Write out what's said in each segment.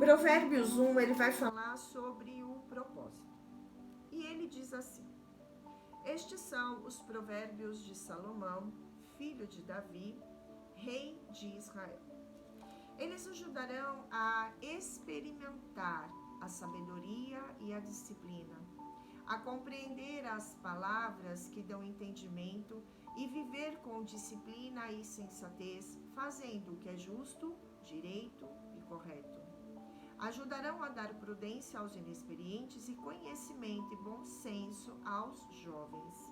Provérbios 1, ele vai falar sobre o propósito. E ele diz assim: estes são os provérbios de Salomão, filho de Davi, rei de Israel. Eles ajudarão a experimentar a sabedoria e a disciplina, a compreender as palavras que dão entendimento e viver com disciplina e sensatez, fazendo o que é justo, direito e correto. Ajudarão a dar prudência aos inexperientes e conhecimento e bom senso aos jovens.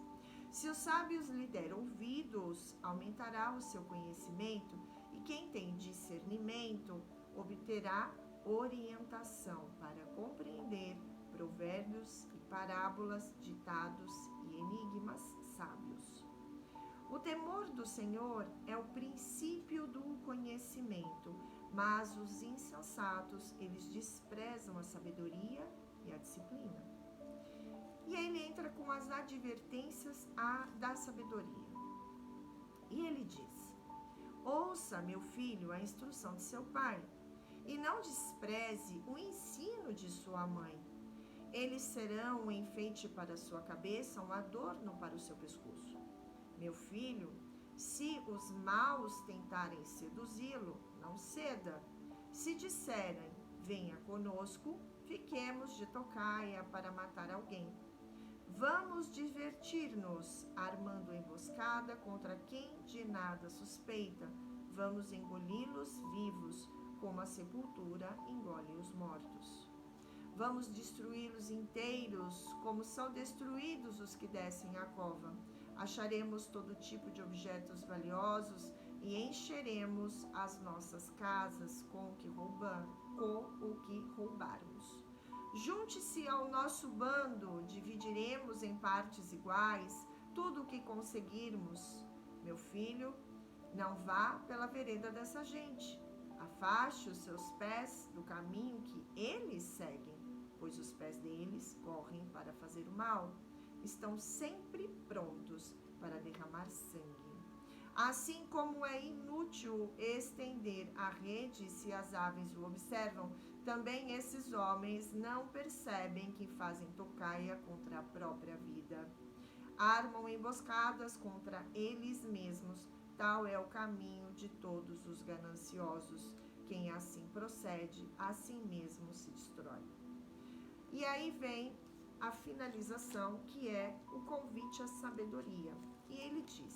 Se os sábios lhe der ouvidos, aumentará o seu conhecimento, e quem tem discernimento obterá orientação para compreender provérbios e parábolas, ditados e enigmas sábios. O temor do Senhor é o princípio do conhecimento, mas os insensatos, eles desprezam a sabedoria e a disciplina. E aí ele entra com as advertências da sabedoria. E ele diz: ouça, meu filho, a instrução de seu pai, e não despreze o ensino de sua mãe. Eles serão um enfeite para a sua cabeça, um adorno para o seu pescoço. Meu filho, se os maus tentarem seduzi-lo, não ceda. Se disserem, venha conosco, fiquemos de tocaia para matar alguém. Vamos divertir-nos, armando emboscada contra quem de nada suspeita. Vamos engoli-los vivos, como a sepultura engole os mortos. Vamos destruí-los inteiros, como são destruídos os que descem à cova. Acharemos todo tipo de objetos valiosos e encheremos as nossas casas com o que roubarmos. Junte-se ao nosso bando, dividiremos em partes iguais tudo o que conseguirmos. Meu filho, não vá pela vereda dessa gente. Afaste os seus pés do caminho que eles seguem, pois os pés deles correm para fazer o mal. Estão sempre prontos para derramar sangue. Assim como é inútil estender a rede se as aves o observam, também esses homens não percebem que fazem tocaia contra a própria vida. Armam emboscadas contra eles mesmos. Tal é o caminho de todos os gananciosos. Quem assim procede, assim mesmo se destrói. E aí vem a finalização, que é o convite à sabedoria. E ele diz: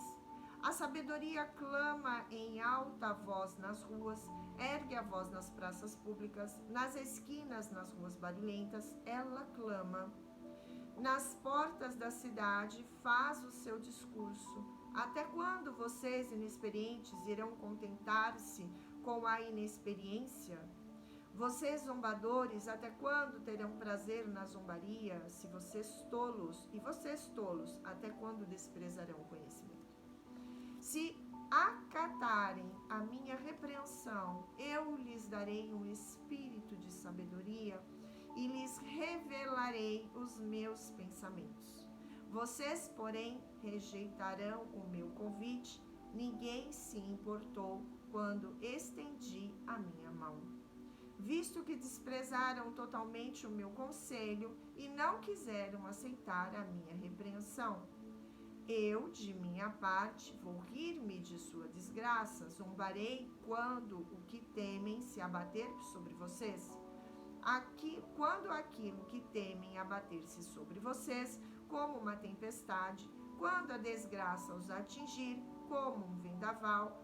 a sabedoria clama em alta voz nas ruas, ergue a voz nas praças públicas, nas esquinas, nas ruas barulhentas, ela clama. Nas portas da cidade faz o seu discurso. Até quando vocês, inexperientes, irão contentar-se com a inexperiência? Vocês, zombadores, até quando terão prazer na zombaria? Se vocês tolos, até quando desprezarão o conhecimento? Se acatarem a minha repreensão, eu lhes darei um espírito de sabedoria e lhes revelarei os meus pensamentos. Vocês, porém, rejeitarão o meu convite. Ninguém se importou quando estendi a minha mão. Visto que desprezaram totalmente o meu conselho e não quiseram aceitar a minha repreensão, eu, de minha parte, vou rir-me de sua desgraça, zombarei quando o que temem se abater sobre vocês. Quando aquilo que temem abater-se sobre vocês, como uma tempestade, quando a desgraça os atingir, como um vendaval,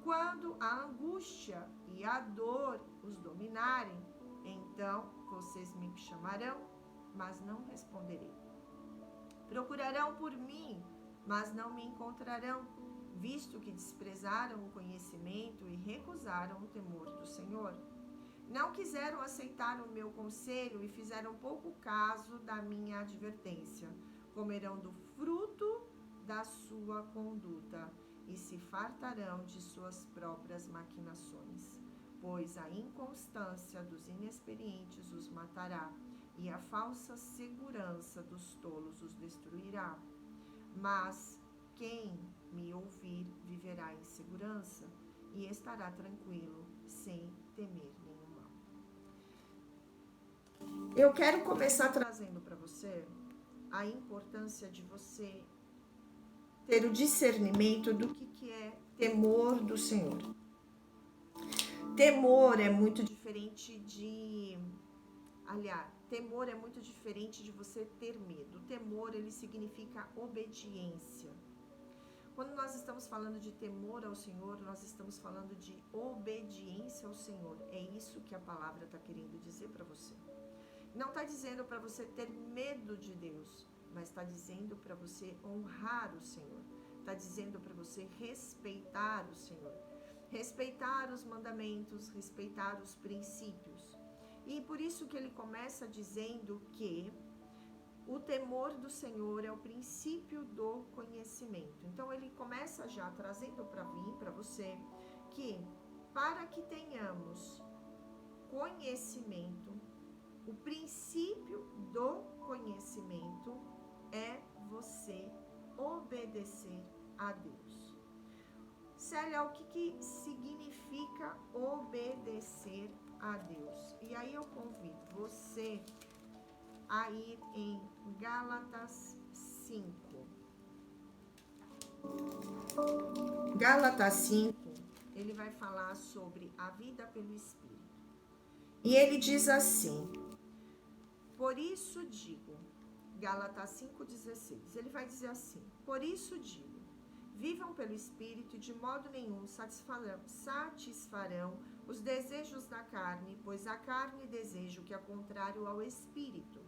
quando a angústia e a dor os dominarem, então vocês me chamarão, mas não responderei. Procurarão por mim, mas não me encontrarão, visto que desprezaram o conhecimento e recusaram o temor do Senhor. Não quiseram aceitar o meu conselho e fizeram pouco caso da minha advertência. Comerão do fruto da sua conduta e se fartarão de suas próprias maquinações, pois a inconstância dos inexperientes os matará e a falsa segurança dos tolos os destruirá. Mas quem me ouvir viverá em segurança e estará tranquilo, sem temer nenhum mal. Eu quero começar trazendo para você a importância de você ter o discernimento do que é temor do Senhor. Temor é muito diferente de... Aliás, temor é muito diferente de você ter medo. O temor, ele significa obediência. Quando nós estamos falando de temor ao Senhor, nós estamos falando de obediência ao Senhor. É isso que a palavra está querendo dizer para você. Não está dizendo para você ter medo de Deus, mas está dizendo para você honrar o Senhor. Está dizendo para você respeitar o Senhor. Respeitar os mandamentos, respeitar os princípios. E por isso que ele começa dizendo que o temor do Senhor é o princípio do conhecimento. Então ele começa já trazendo para mim, para você, que para que tenhamos conhecimento, o princípio do conhecimento é você obedecer a Deus. Célia, o que significa obedecer a Deus? E aí eu convido você a ir em Gálatas 5. Gálatas 5, ele vai falar sobre a vida pelo Espírito. E ele diz assim: por isso digo, Gálatas 5,16, ele vai dizer assim: por isso digo, vivam pelo Espírito e de modo nenhum satisfarão os desejos da carne, pois a carne deseja o que é contrário ao Espírito,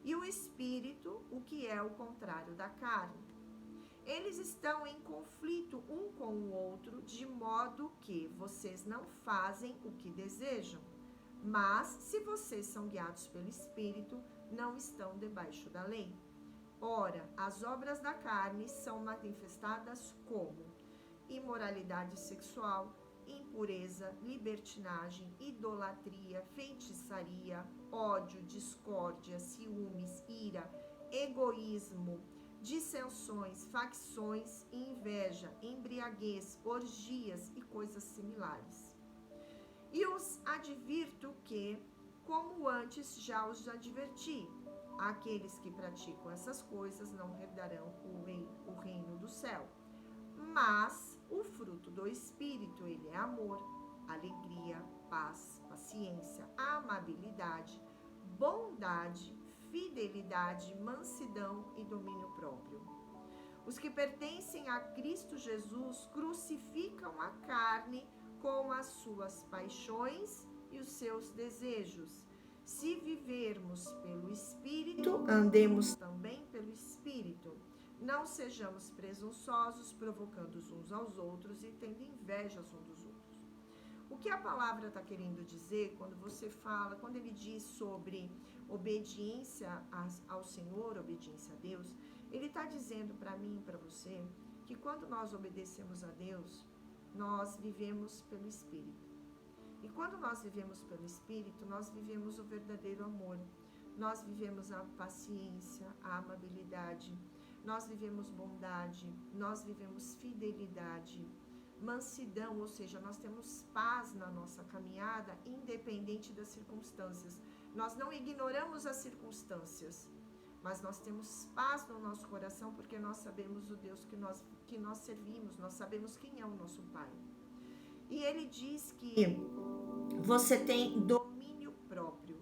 e o Espírito o que é o contrário da carne. Eles estão em conflito um com o outro, de modo que vocês não fazem o que desejam. Mas, se vocês são guiados pelo Espírito, não estão debaixo da lei. Ora, as obras da carne são manifestadas como imoralidade sexual, impureza, libertinagem, idolatria, feitiçaria, ódio, discórdia, ciúmes, ira, egoísmo, dissensões, facções, inveja, embriaguez, orgias e coisas similares. E os advirto que, como antes já os adverti, aqueles que praticam essas coisas não herdarão o reino do céu. Mas o fruto do Espírito, ele é amor, alegria, paz, paciência, amabilidade, bondade, fidelidade, mansidão e domínio próprio. Os que pertencem a Cristo Jesus crucificam a carne com as suas paixões e os seus desejos. Se vivermos pelo Espírito, andemos também pelo Espírito. Não sejamos presunçosos, provocando uns aos outros e tendo invejas uns dos outros. O que a palavra está querendo dizer quando você fala, quando ele diz sobre obediência ao Senhor, obediência a Deus, ele está dizendo para mim e para você que quando nós obedecemos a Deus, nós vivemos pelo Espírito. E quando nós vivemos pelo Espírito, nós vivemos o verdadeiro amor. Nós vivemos a paciência, a amabilidade, nós vivemos bondade, nós vivemos fidelidade, mansidão, ou seja, nós temos paz na nossa caminhada, independente das circunstâncias. Nós não ignoramos as circunstâncias, mas nós temos paz no nosso coração porque nós sabemos o Deus que nós servimos, nós sabemos quem é o nosso Pai. E ele diz que você tem domínio próprio.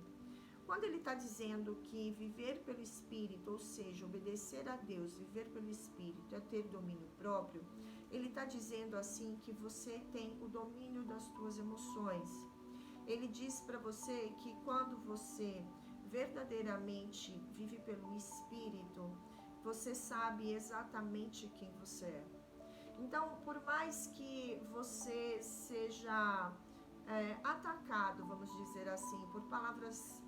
Quando ele está dizendo que viver pelo Espírito, ou seja, obedecer a Deus, viver pelo Espírito é ter domínio próprio, ele está dizendo assim que você tem o domínio das suas emoções. Ele diz para você que quando você verdadeiramente vive pelo Espírito, você sabe exatamente quem você é. Então, por mais que você seja atacado, vamos dizer assim, por palavras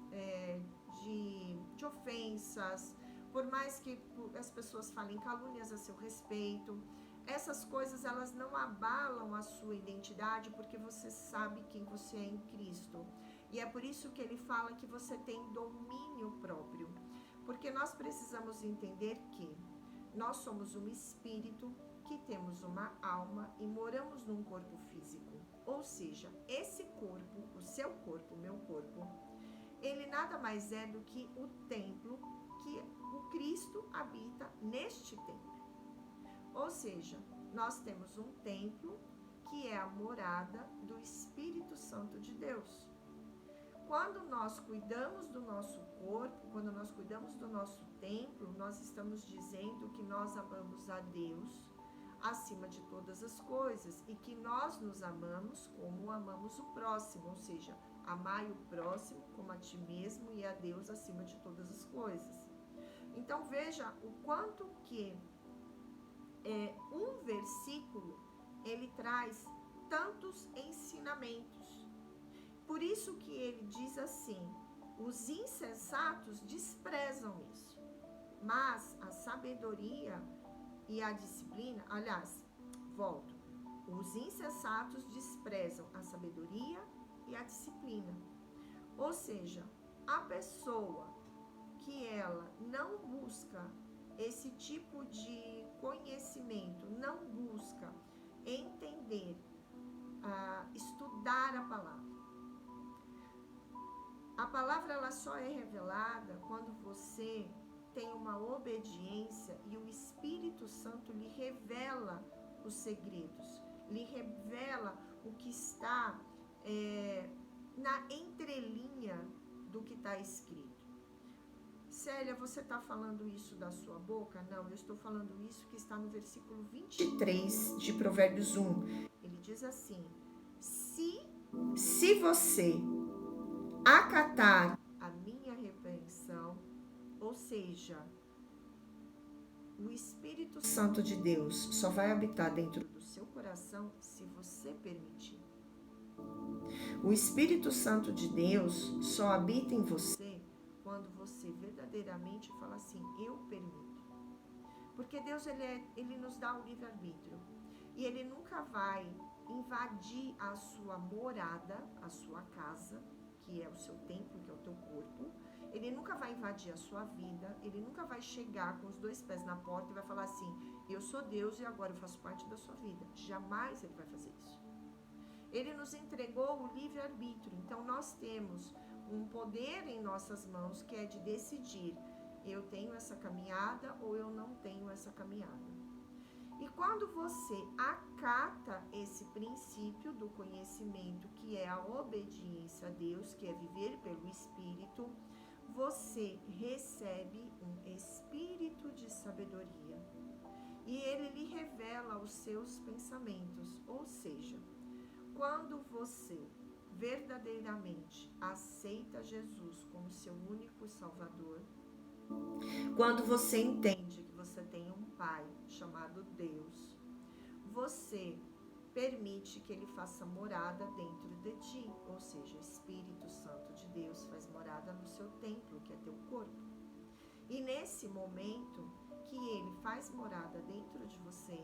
de ofensas, por mais que as pessoas falem calúnias a seu respeito, essas coisas elas não abalam a sua identidade, porque você sabe quem você é em Cristo. E é por isso que ele fala que você tem domínio próprio, porque nós precisamos entender que nós somos um espírito, que temos uma alma e moramos num corpo físico. Ou seja, esse corpo, o seu corpo, o meu corpo, ele nada mais é do que o templo que o Cristo habita neste templo. Ou seja, nós temos um templo que é a morada do Espírito Santo de Deus. Quando nós cuidamos do nosso corpo, quando nós cuidamos do nosso templo, nós estamos dizendo que nós amamos a Deus acima de todas as coisas e que nós nos amamos como amamos o próximo, ou seja, amai o próximo como a ti mesmo e a Deus acima de todas as coisas. Então veja o quanto que um versículo ele traz tantos ensinamentos. Por isso que ele diz assim: os insensatos desprezam isso, mas a sabedoria e a disciplina, aliás, volto, os insensatos desprezam a sabedoria e a disciplina. Ou seja, a pessoa que ela não busca esse tipo de conhecimento, não busca entender, estudar a palavra. A palavra ela só é revelada quando você tem uma obediência e o Espírito Santo lhe revela os segredos, lhe revela o que está na entrelinha do que está escrito. Célia, você está falando isso da sua boca? Não, eu estou falando isso que está no versículo 23 de Provérbios 1. Ele diz assim: se você acatar a minha repreensão, ou seja, o Espírito Santo de Deus só vai habitar dentro do seu coração se você permitir. O Espírito Santo de Deus só habita em você quando você verdadeiramente fala assim: eu permito. Porque Deus ele nos dá o livre-arbítrio e ele nunca vai invadir a sua morada, a sua casa, que é o seu templo, que é o teu corpo. Ele nunca vai invadir a sua vida, ele nunca vai chegar com os dois pés na porta e vai falar assim: eu sou Deus e agora eu faço parte da sua vida. Jamais ele vai fazer isso. Ele nos entregou o livre-arbítrio, então nós temos um poder em nossas mãos que é de decidir: eu tenho essa caminhada ou eu não tenho essa caminhada. E quando você acata esse princípio do conhecimento, que é a obediência a Deus, que é viver pelo Espírito, você recebe um espírito de sabedoria. E ele lhe revela os seus pensamentos. Ou seja, quando você verdadeiramente aceita Jesus como seu único Salvador, quando você entende que você tem um Pai chamado Deus, você permite que ele faça morada dentro de ti, ou seja, o Espírito Santo de Deus faz morada no seu templo, que é teu corpo. E nesse momento que ele faz morada dentro de você,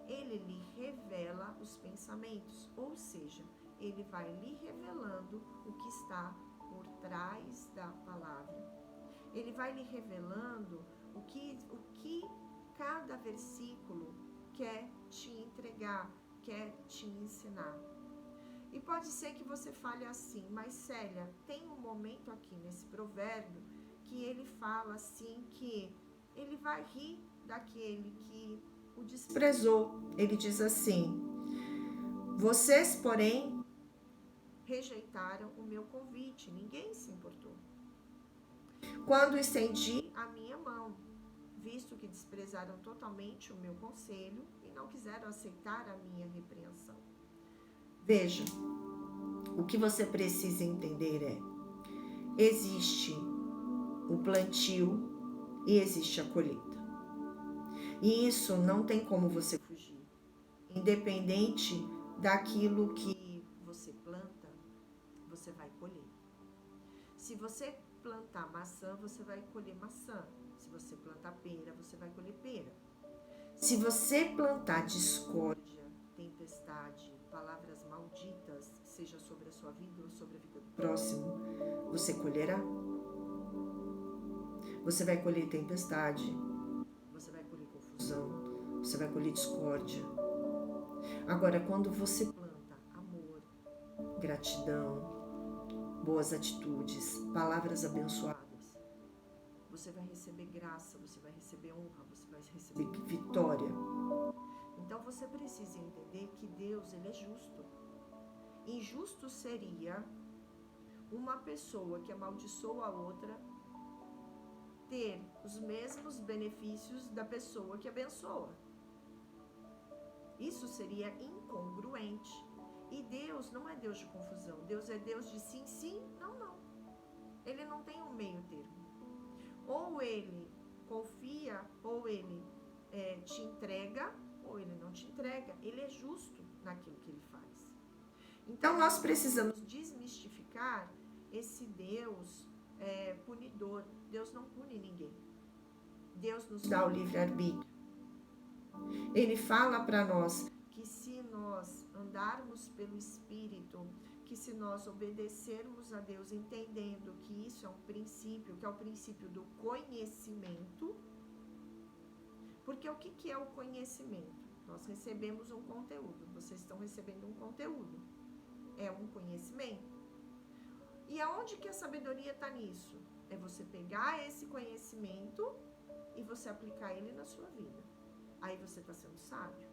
ele lhe revela os pensamentos, ou seja, ele vai lhe revelando o que está por trás da palavra. Ele vai lhe revelando o que cada versículo quer te entregar, quer te ensinar. E pode ser que você fale assim: mas Célia, tem um momento aqui nesse provérbio que ele fala assim que ele vai rir daquele que o desprezou. Ele diz assim: vocês, porém, rejeitaram o meu convite, ninguém se importou. Quando estendi a minha mão, visto que desprezaram totalmente o meu conselho e não quiseram aceitar a minha repreensão. Veja, o que você precisa entender é: existe o plantio e existe a colheita. E isso não tem como você fugir. Independente daquilo que você planta, você vai colher. Se você plantar maçã, você vai colher maçã. Se você plantar pera, você vai colher pera. Se você plantar discórdia, tempestade, palavras malditas, seja sobre a sua vida ou sobre a vida do próximo, você colherá. Você vai colher tempestade, você vai colher confusão, você vai colher discórdia. Agora, quando você planta amor, gratidão, boas atitudes, palavras abençoadas. Você vai receber graça, você vai receber honra, você vai receber vitória. Então você precisa entender que Deus, ele é justo. Injusto seria uma pessoa que amaldiçoa a outra ter os mesmos benefícios da pessoa que abençoa. Isso seria incongruente. E Deus não é Deus de confusão. Deus é Deus de sim, sim, não, não. Ele não tem um meio termo. Ou ele confia, ou ele te entrega, ou ele não te entrega. Ele é justo naquilo que ele faz. Então nós precisamos desmistificar esse Deus punidor. Deus não pune ninguém. Deus nos dá o livre-arbítrio. Ele fala para nós que se nós andarmos pelo Espírito, que se nós obedecermos a Deus, entendendo que isso é um princípio, que é o princípio do conhecimento, porque o que é o conhecimento? Nós recebemos um conteúdo, vocês estão recebendo um conteúdo, é um conhecimento. E aonde que a sabedoria está nisso? É você pegar esse conhecimento e você aplicar ele na sua vida. Aí você está sendo sábio.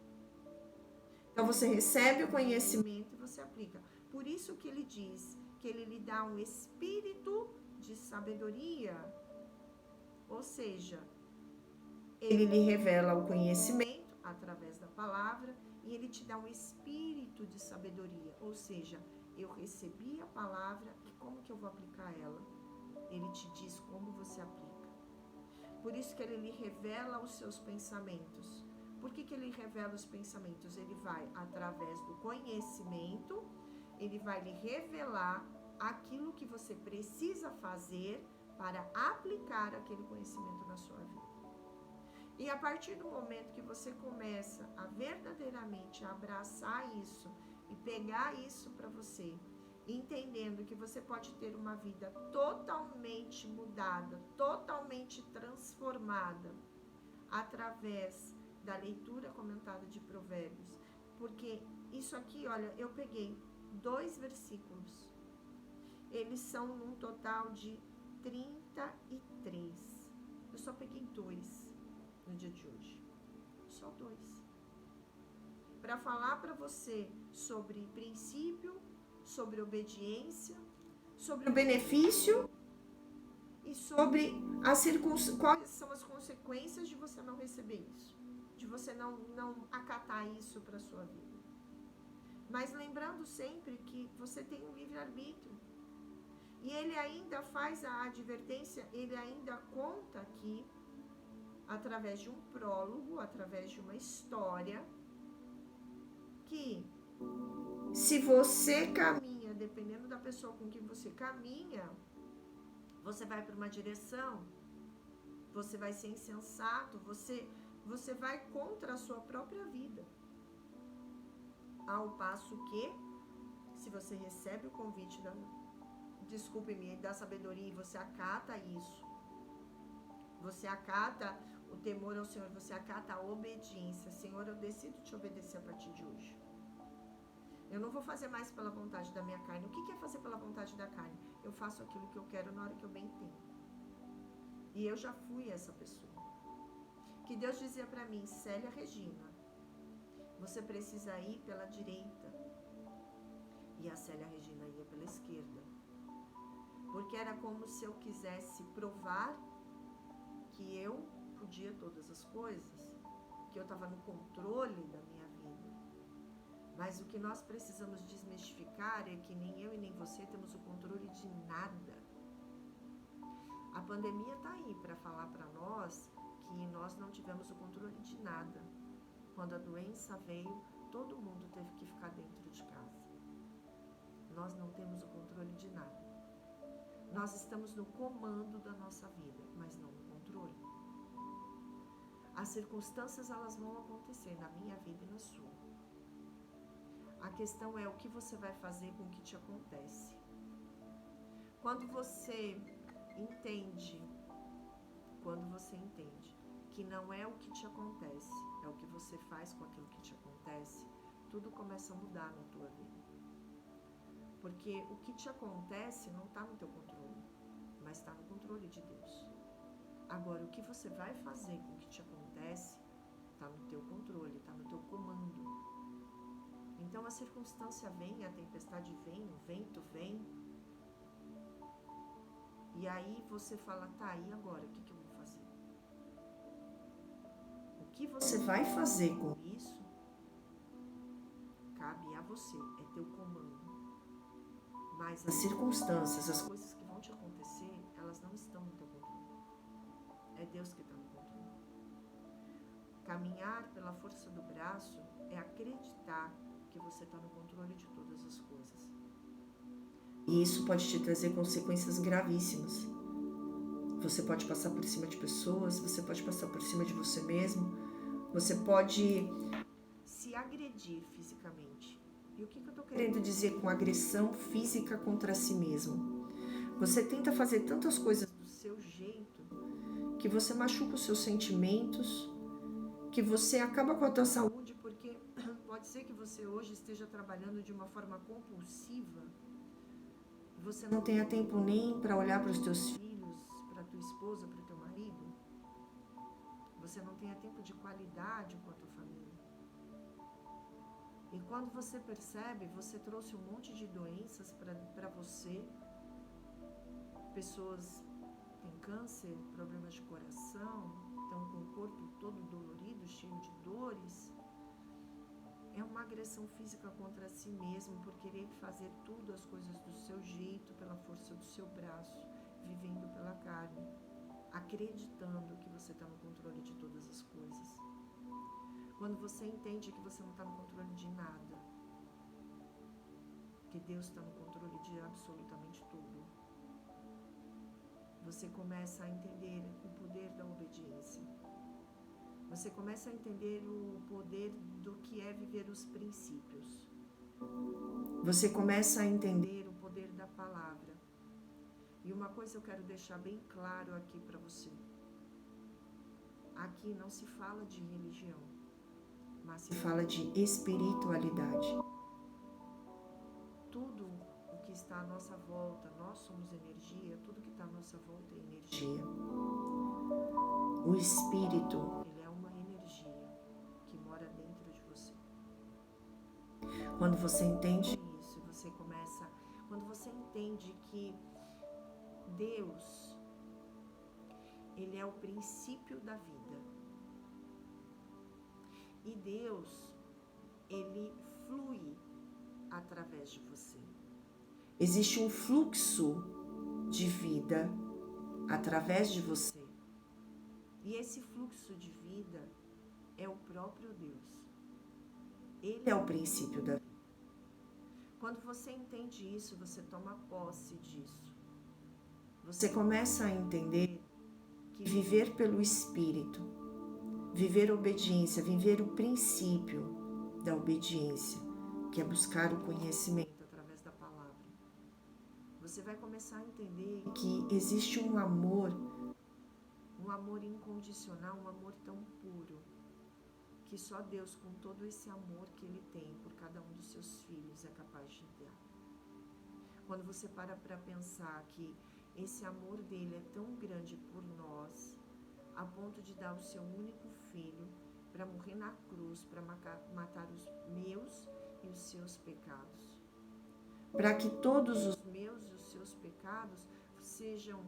Então você recebe o conhecimento e você aplica. Por isso que ele diz que ele lhe dá um espírito de sabedoria. Ou seja, ele lhe revela o conhecimento através da palavra e ele te dá um espírito de sabedoria. Ou seja, eu recebi a palavra e como que eu vou aplicar ela? Ele te diz como você aplica. Por isso que ele lhe revela os seus pensamentos. Por que ele revela os pensamentos? Ele vai, através do conhecimento, ele vai lhe revelar aquilo que você precisa fazer para aplicar aquele conhecimento na sua vida. E a partir do momento que você começa a verdadeiramente abraçar isso e pegar isso para você, entendendo que você pode ter uma vida totalmente mudada, totalmente transformada, através da leitura comentada de Provérbios, porque isso aqui, olha, eu peguei 2 versículos, eles são num total de 33, eu só peguei 2 no dia de hoje, só 2, para falar para você sobre princípio, sobre obediência, sobre o benefício e sobre quais são as consequências de você não receber isso, de você não acatar isso para a sua vida. Mas lembrando sempre que você tem um livre-arbítrio. E ele ainda faz a advertência, ele ainda conta aqui, através de um prólogo, através de uma história, que se você caminha, dependendo da pessoa com quem você caminha, você vai para uma direção, você vai ser insensato, você vai contra a sua própria vida. Ao passo que, se você recebe o convite da sabedoria e você acata isso, você acata o temor ao Senhor, você acata a obediência. Senhor, eu decido te obedecer a partir de hoje. Eu não vou fazer mais pela vontade da minha carne. O que é fazer pela vontade da carne? Eu faço aquilo que eu quero na hora que eu bem entendo. E eu já fui essa pessoa. Que Deus dizia para mim, Célia Regina, você precisa ir pela direita. E a Célia Regina ia pela esquerda. Porque era como se eu quisesse provar que eu podia todas as coisas, que eu estava no controle da minha vida. Mas o que nós precisamos desmistificar é que nem eu e nem você temos o controle de nada. A pandemia está aí para falar para nós que nós não tivemos o controle de nada. Quando a doença veio, todo mundo teve que ficar dentro de casa. Nós não temos o controle de nada. Nós estamos no comando da nossa vida, mas não no controle. As circunstâncias, elas vão acontecer na minha vida e na sua. A questão é o que você vai fazer com o que te acontece. Quando você entende que não é o que te acontece, é o que você faz com aquilo que te acontece, tudo começa a mudar na tua vida. Porque o que te acontece não está no teu controle, mas está no controle de Deus. Agora, o que você vai fazer com o que te acontece está no teu controle, está no teu comando. Então a circunstância vem, a tempestade vem, o vento vem. E aí você fala, tá, e agora? O que eu vou fazer? O que você vai fazer com isso cabe a você, é teu comando. Mas as circunstâncias, as coisas que vão te acontecer, elas não estão no teu controle. É Deus que está no controle. Caminhar pela força do braço é acreditar que você está no controle de todas as coisas. E isso pode te trazer consequências gravíssimas. Você pode passar por cima de pessoas, você pode passar por cima de você mesmo, você pode se agredir fisicamente. E o que eu estou querendo dizer com agressão física contra si mesmo? Você tenta fazer tantas coisas do seu jeito que você machuca os seus sentimentos, que você acaba com a tua saúde, porque pode ser que você hoje esteja trabalhando de uma forma compulsiva. Você não tenha tempo nem para olhar para os teus filhos, para tua esposa, para o teu marido. Você não tenha tempo de qualidade com a tua família. E quando você percebe, você trouxe um monte de doenças para você. Pessoas têm câncer, problemas de coração, estão com o corpo todo dolorido, cheio de dores. É uma agressão física contra si mesmo por querer fazer tudo as coisas do seu jeito, pela força do seu braço, vivendo pela carne, acreditando que você está no controle de todas as coisas. Quando você entende que você não está no controle de nada, que Deus está no controle de absolutamente tudo, você começa a entender o poder da obediência. Você começa a entender o poder do que é viver os princípios. Você começa a entender o poder da palavra. E uma coisa eu quero deixar bem claro aqui para você. Aqui não se fala de religião, mas se fala de espiritualidade. Tudo o que está à nossa volta, nós somos energia, tudo que está à nossa volta é energia. O espírito, ele é uma energia que mora dentro de você. Quando você entende isso, quando você entende que Deus, ele é o princípio da vida. E Deus, ele flui através de você. Existe um fluxo de vida através de você. E esse fluxo de vida é o próprio Deus. Ele é o princípio da vida. Quando você entende isso, você toma posse disso. Você começa a entender que viver pelo Espírito, viver obediência, viver o princípio da obediência, que é buscar o conhecimento através da palavra. Você vai começar a entender que existe um amor incondicional, um amor tão puro, que só Deus, com todo esse amor que Ele tem por cada um dos seus filhos, é capaz de dar. Quando você para pensar que esse amor dele é tão grande por nós, a ponto de dar o seu único filho para morrer na cruz, para matar os meus e os seus pecados. Para que todos os meus e os seus pecados sejam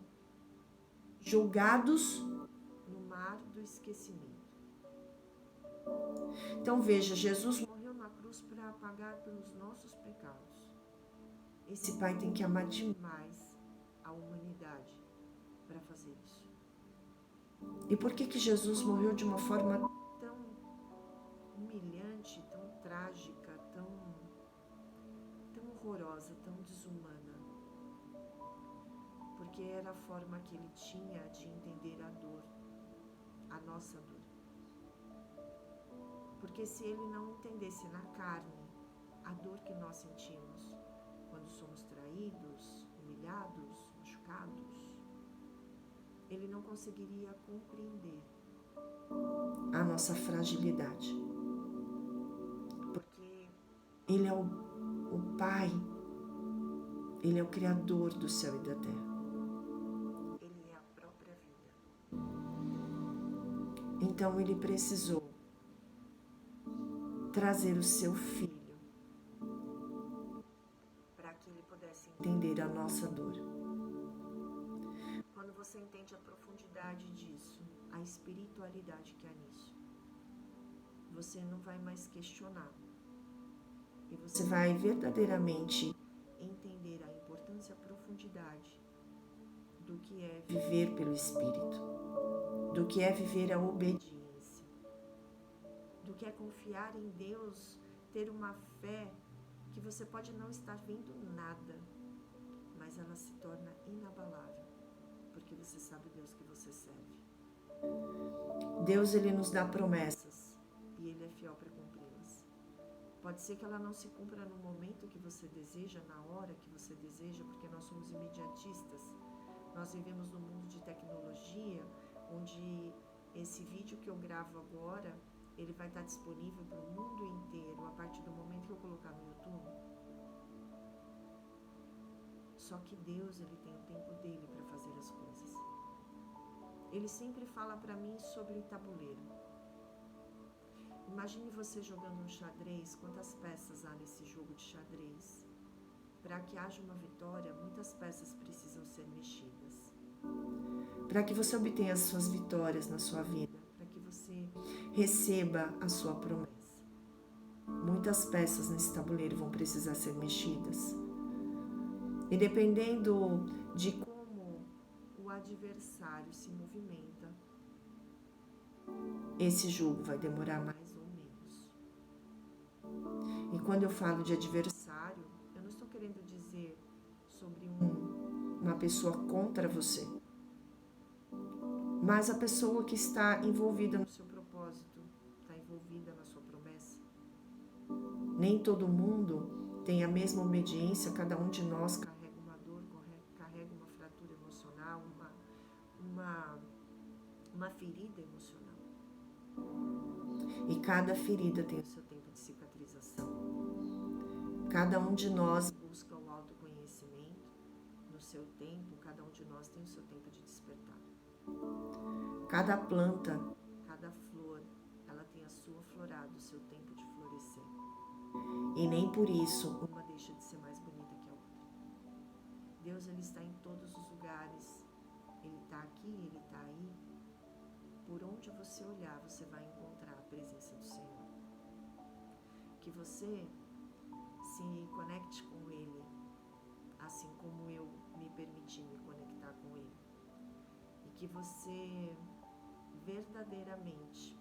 jogados no mar do esquecimento. Então veja, Jesus morreu na cruz para pagar pelos nossos pecados. Esse Pai tem que amar demais a humanidade para fazer isso. E por que Jesus morreu de uma forma tão humilhante, tão trágica, tão horrorosa, tão desumana? Porque era a forma que ele tinha de entender a dor, a nossa dor. Porque se ele não entendesse na carne a dor que nós sentimos quando somos traídos, humilhados, machucados, ele não conseguiria compreender a nossa fragilidade. Porque ele é o Pai Ele é o Criador do céu e da terra. Ele é a própria vida. Então ele precisou trazer o seu filho para que ele pudesse entender a nossa dor. Quando você entende a profundidade disso, a espiritualidade que há nisso, você não vai mais questionar. E você vai verdadeiramente entender a importância e a profundidade do que é viver pelo Espírito, do que é viver a obediência, do que é confiar em Deus, ter uma fé que você pode não estar vendo nada, mas ela se torna inabalável, porque você sabe o Deus que você serve. Deus, ele nos dá promessas e ele é fiel para cumpri-las. Pode ser que ela não se cumpra no momento que você deseja, na hora que você deseja, porque nós somos imediatistas. Nós vivemos num mundo de tecnologia, onde esse vídeo que eu gravo agora, ele vai estar disponível para o mundo inteiro a partir do momento que eu colocar no YouTube. Só que Deus, ele tem o tempo dele para fazer as coisas. Ele sempre fala para mim sobre o tabuleiro. Imagine você jogando um xadrez, quantas peças há nesse jogo de xadrez? Para que haja uma vitória, muitas peças precisam ser mexidas. Para que você obtenha as suas vitórias na sua vida, para que você receba a sua promessa, muitas peças nesse tabuleiro vão precisar ser mexidas. E dependendo de como o adversário se movimenta, esse jogo vai demorar mais ou menos. E quando eu falo de adversário, eu não estou querendo dizer sobre uma pessoa contra você, mas a pessoa que está envolvida no seu propósito, está envolvida na sua promessa. Nem todo mundo tem a mesma obediência, cada um de nós carrega uma dor, carrega uma fratura emocional, uma ferida emocional. E cada ferida tem o seu tempo de cicatrização. Cada um de nós busca o autoconhecimento no seu tempo, cada um de nós tem o seu tempo de despertar. Cada planta, cada flor, ela tem a sua florada, o seu tempo de florescer. E nem por isso uma deixa de ser mais bonita que a outra. Deus, ele está em todos os lugares. Ele está aqui, ele está aí. Por onde você olhar, você vai encontrar a presença do Senhor. Que você se conecte com Ele, assim como eu me permiti me conectar com Ele. E que você verdadeiramente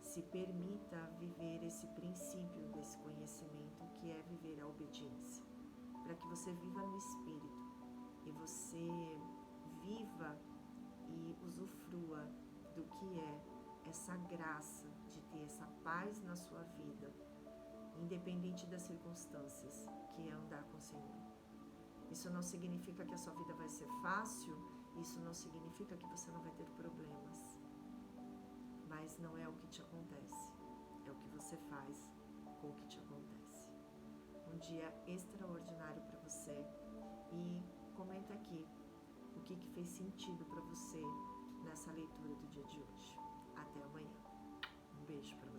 se permita viver esse princípio desse conhecimento, que é viver a obediência. Para que você viva no Espírito e você viva e usufrua do que é essa graça de ter essa paz na sua vida, independente das circunstâncias, que é andar com o Senhor. Isso não significa que a sua vida vai ser fácil, isso não significa que você não vai ter problemas, mas não é o que te acontece, é o que você faz com o que te acontece. Um dia extraordinário para você e comenta aqui o que fez sentido para você nessa leitura do dia de hoje. Até amanhã. Um beijo para você.